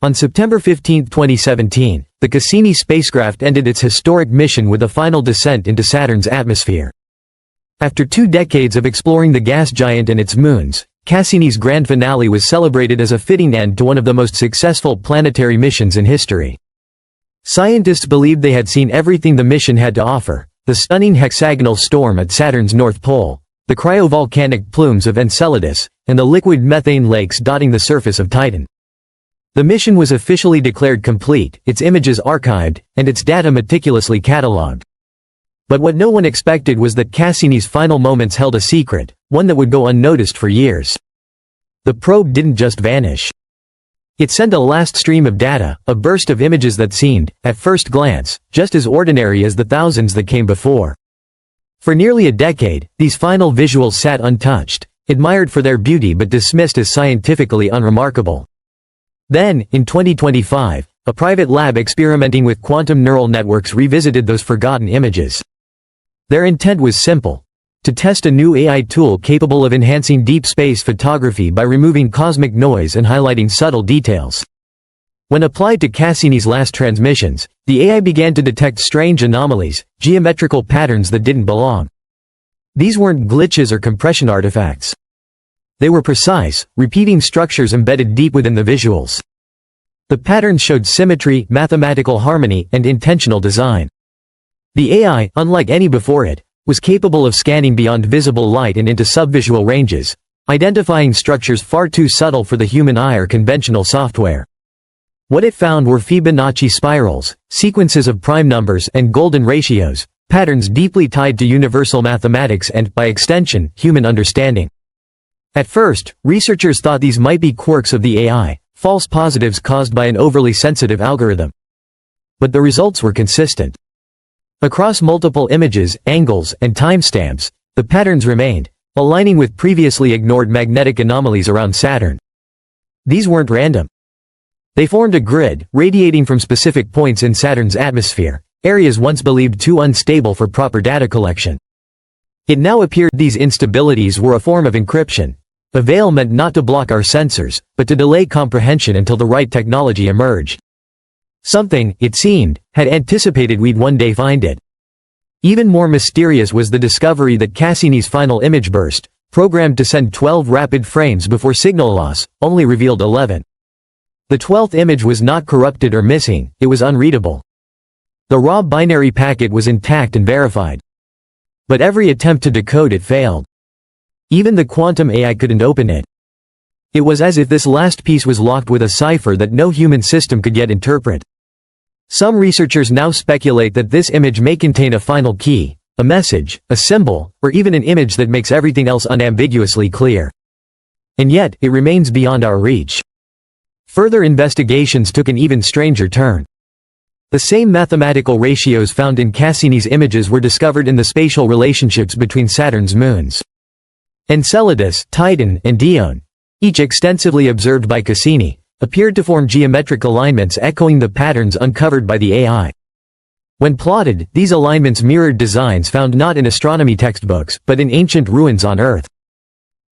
On September 15, 2017, the Cassini spacecraft ended its historic mission with a final descent into Saturn's atmosphere. After 2 decades of exploring the gas giant and its moons, Cassini's grand finale was celebrated as a fitting end to one of the most successful planetary missions in history. Scientists believed they had seen everything the mission had to offer: the stunning hexagonal storm at Saturn's North Pole, the cryovolcanic plumes of Enceladus, and the liquid methane lakes dotting the surface of Titan. The mission was officially declared complete, its images archived, and its data meticulously catalogued. But what no one expected was that Cassini's final moments held a secret, one that would go unnoticed for years. The probe didn't just vanish. It sent a last stream of data, a burst of images that seemed, at first glance, just as ordinary as the thousands that came before. For nearly a decade, these final visuals sat untouched, admired for their beauty but dismissed as scientifically unremarkable. Then, in 2025, a private lab experimenting with quantum neural networks revisited those forgotten images. Their intent was simple: to test a new AI tool capable of enhancing deep space photography by removing cosmic noise and highlighting subtle details. When applied to Cassini's last transmissions, the AI began to detect strange anomalies, geometrical patterns that didn't belong. These weren't glitches or compression artifacts. They were precise, repeating structures embedded deep within the visuals. The patterns showed symmetry, mathematical harmony, and intentional design. The AI, unlike any before it, was capable of scanning beyond visible light and into subvisual ranges, identifying structures far too subtle for the human eye or conventional software. What it found were Fibonacci spirals, sequences of prime numbers, and golden ratios, patterns deeply tied to universal mathematics and, by extension, human understanding. At first, researchers thought these might be quirks of the AI, false positives caused by an overly sensitive algorithm. But the results were consistent. Across multiple images, angles, and timestamps, the patterns remained, aligning with previously ignored magnetic anomalies around Saturn. These weren't random. They formed a grid, radiating from specific points in Saturn's atmosphere, areas once believed too unstable for proper data collection. It now appeared these instabilities were a form of encryption, a veil meant not to block our sensors, but to delay comprehension until the right technology emerged. Something, it seemed, had anticipated we'd one day find it. Even more mysterious was the discovery that Cassini's final image burst, programmed to send 12 rapid frames before signal loss, only revealed 11. The 12th image was not corrupted or missing, it was unreadable. The raw binary packet was intact and verified. But every attempt to decode it failed. Even the quantum AI couldn't open it. It was as if this last piece was locked with a cipher that no human system could yet interpret. Some researchers now speculate that this image may contain a final key, a message, a symbol, or even an image that makes everything else unambiguously clear. And yet, it remains beyond our reach. Further investigations took an even stranger turn. The same mathematical ratios found in Cassini's images were discovered in the spatial relationships between Saturn's moons. Enceladus, Titan, and Dione, each extensively observed by Cassini, appeared to form geometric alignments echoing the patterns uncovered by the AI. When plotted, these alignments mirrored designs found not in astronomy textbooks, but in ancient ruins on Earth.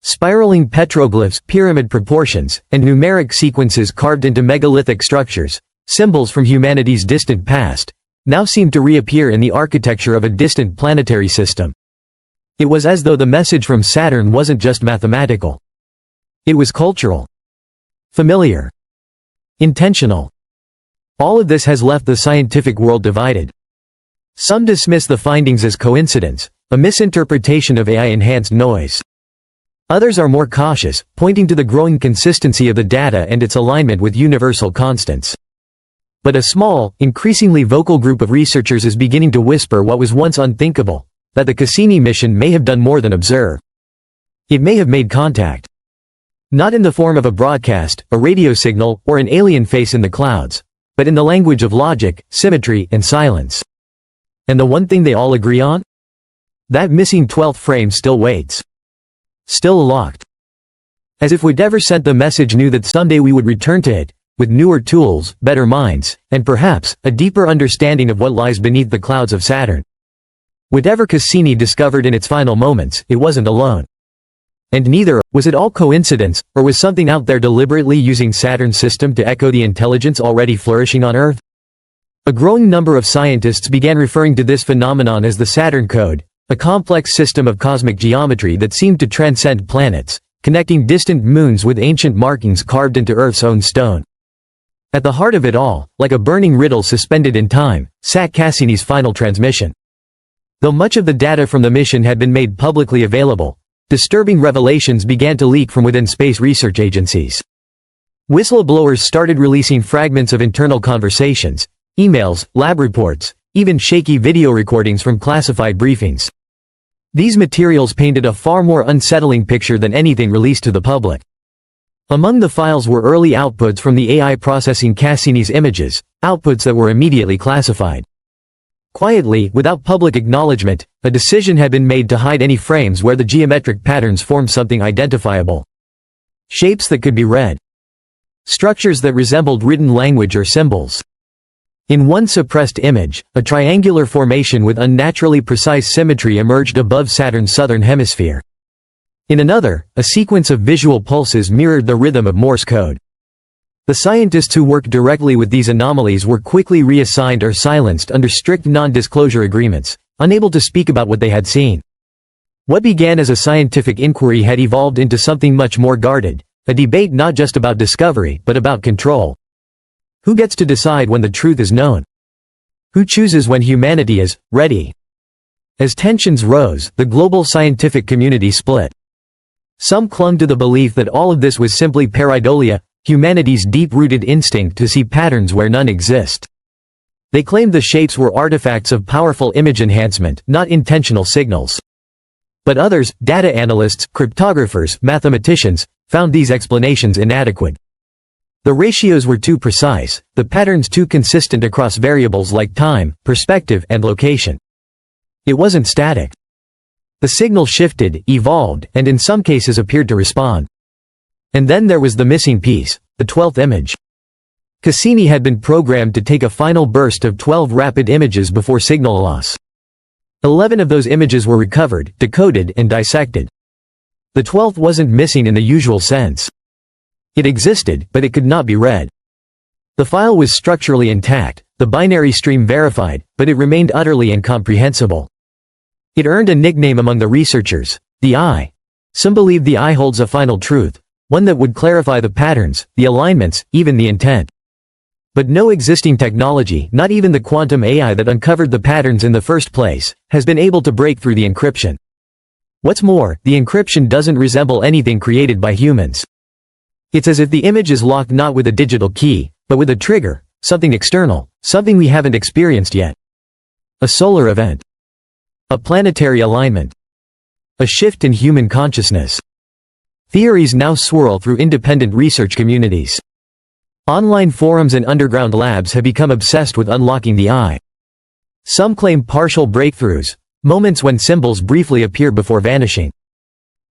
Spiraling petroglyphs, pyramid proportions, and numeric sequences carved into megalithic structures, symbols from humanity's distant past, now seemed to reappear in the architecture of a distant planetary system. It was as though the message from Saturn wasn't just mathematical. It was cultural. Familiar. Intentional. All of this has left the scientific world divided. Some dismiss the findings as coincidence, a misinterpretation of AI-enhanced noise. Others are more cautious, pointing to the growing consistency of the data and its alignment with universal constants. But a small, increasingly vocal group of researchers is beginning to whisper what was once unthinkable: that the Cassini mission may have done more than observe. It may have made contact. Not in the form of a broadcast, a radio signal, or an alien face in the clouds, but in the language of logic, symmetry, and silence. And the one thing they all agree on? That missing 12th frame still waits. Still locked. As if whatever sent the message knew that someday we would return to it, with newer tools, better minds, and perhaps, a deeper understanding of what lies beneath the clouds of Saturn. Whatever Cassini discovered in its final moments, it wasn't alone. And neither was it all coincidence, or was something out there deliberately using Saturn's system to echo the intelligence already flourishing on Earth? A growing number of scientists began referring to this phenomenon as the Saturn Code, a complex system of cosmic geometry that seemed to transcend planets, connecting distant moons with ancient markings carved into Earth's own stone. At the heart of it all, like a burning riddle suspended in time, sat Cassini's final transmission. Though much of the data from the mission had been made publicly available, disturbing revelations began to leak from within space research agencies. Whistleblowers started releasing fragments of internal conversations, emails, lab reports, even shaky video recordings from classified briefings. These materials painted a far more unsettling picture than anything released to the public. Among the files were early outputs from the AI processing Cassini's images, outputs that were immediately classified. Quietly, without public acknowledgement, a decision had been made to hide any frames where the geometric patterns formed something identifiable. Shapes that could be read. Structures that resembled written language or symbols. In one suppressed image, a triangular formation with unnaturally precise symmetry emerged above Saturn's southern hemisphere. In another, a sequence of visual pulses mirrored the rhythm of Morse code. The scientists who worked directly with these anomalies were quickly reassigned or silenced under strict non-disclosure agreements, unable to speak about what they had seen. What began as a scientific inquiry had evolved into something much more guarded, a debate not just about discovery but about control. Who gets to decide when the truth is known? Who chooses when humanity is ready? As tensions rose, the global scientific community split. Some clung to the belief that all of this was simply pareidolia, humanity's deep-rooted instinct to see patterns where none exist. They claimed the shapes were artifacts of powerful image enhancement, not intentional signals. But others, data analysts, cryptographers, mathematicians, found these explanations inadequate. The ratios were too precise, the patterns too consistent across variables like time, perspective, and location. It wasn't static. The signal shifted, evolved, and in some cases appeared to respond. And then there was the missing piece, the 12th image. Cassini had been programmed to take a final burst of 12 rapid images before signal loss. 11 of those images were recovered, decoded, and dissected. The 12th wasn't missing in the usual sense. It existed, but it could not be read. The file was structurally intact, the binary stream verified, but it remained utterly incomprehensible. It earned a nickname among the researchers, the Eye. Some believe the Eye holds a final truth, one that would clarify the patterns, the alignments, even the intent. But no existing technology, not even the quantum AI that uncovered the patterns in the first place, has been able to break through the encryption. What's more, the encryption doesn't resemble anything created by humans. It's as if the image is locked not with a digital key, but with a trigger, something external, something we haven't experienced yet. A solar event. A planetary alignment. A shift in human consciousness. Theories now swirl through independent research communities. Online forums and underground labs have become obsessed with unlocking the Eye. Some claim partial breakthroughs, moments when symbols briefly appear before vanishing.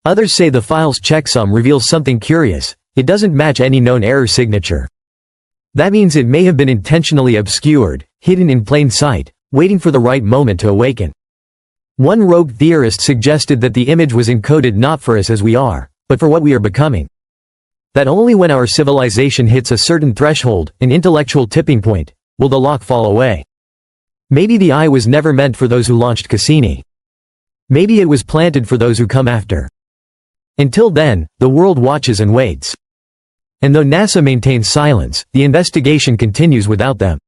Others say the file's checksum reveals something curious: it doesn't match any known error signature. That means it may have been intentionally obscured, hidden in plain sight, waiting for the right moment to awaken. One rogue theorist suggested that the image was encoded not for us as we are, but for what we are becoming. That only when our civilization hits a certain threshold, an intellectual tipping point, will the lock fall away. Maybe the Eye was never meant for those who launched Cassini. Maybe it was planted for those who come after. Until then, the world watches and waits. And though NASA maintains silence, the investigation continues without them.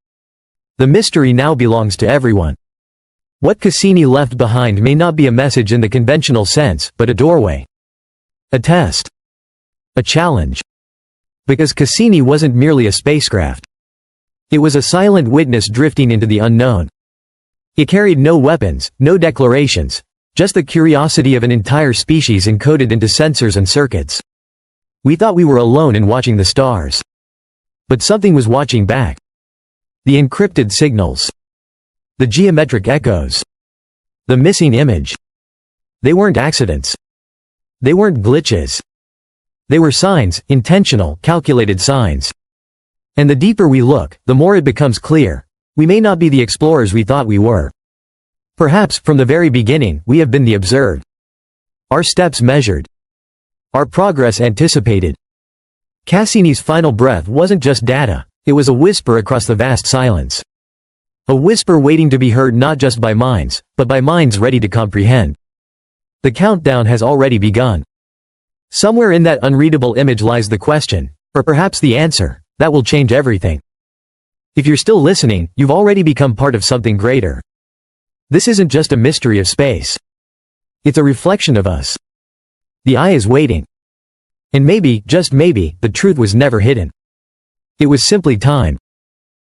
The mystery now belongs to everyone. What Cassini left behind may not be a message in the conventional sense, but a doorway. A test. A challenge. Because Cassini wasn't merely a spacecraft. It was a silent witness drifting into the unknown. It carried no weapons, no declarations, just the curiosity of an entire species encoded into sensors and circuits. We thought we were alone in watching the stars. But something was watching back. The encrypted signals. The geometric echoes. The missing image. They weren't accidents. They weren't glitches. They were signs, intentional, calculated signs. And the deeper we look, the more it becomes clear. We may not be the explorers we thought we were. Perhaps, from the very beginning, we have been the observed. Our steps measured. Our progress anticipated. Cassini's final breath wasn't just data, it was a whisper across the vast silence. A whisper waiting to be heard not just by minds, but by minds ready to comprehend. The countdown has already begun. Somewhere in that unreadable image lies the question, or perhaps the answer, that will change everything. If you're still listening, you've already become part of something greater. This isn't just a mystery of space. It's a reflection of us. The eye is waiting. And maybe, just maybe, the truth was never hidden. It was simply time.